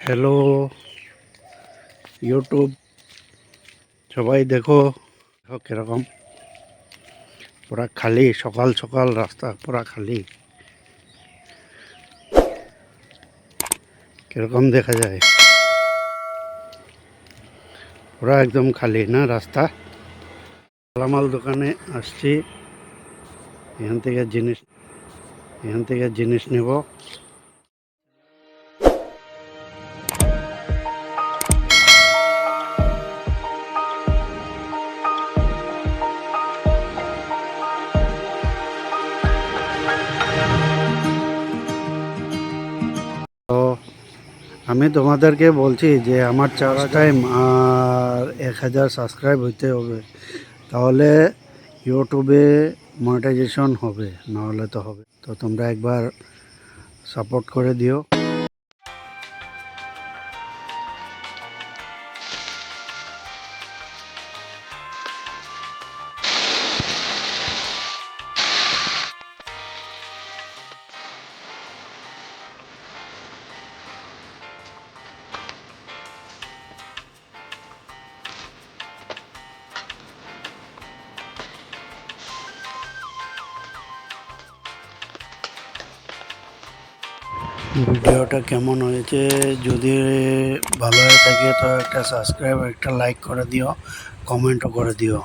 Hello YouTube, সবাই দেখো কিরকম পুরা খালি। সকাল সকাল রাস্তা পুরা খালি, কিরকম দেখা যায় পুরা একদম খালি না রাস্তা। মালামাল দোকানে আসছি, এখান থেকে জিনিস নেব। তো আমি তোমাদেরকে বলছি যে আমার চারা টাইম আর 1000 সাবস্ক্রাইব হইতে হবে, তাহলে ইউটিউবে মনিটাইজেশন হবে, নাহলে তো হবে। তো তোমরা একবার সাপোর্ট করে দিও। ভিডিওটা কেমন হয়েছে, যদি ভালো হয়ে থাকে তো একটা সাবস্ক্রাইব, একটা লাইক করে দিও, কমেন্টও করে দিও।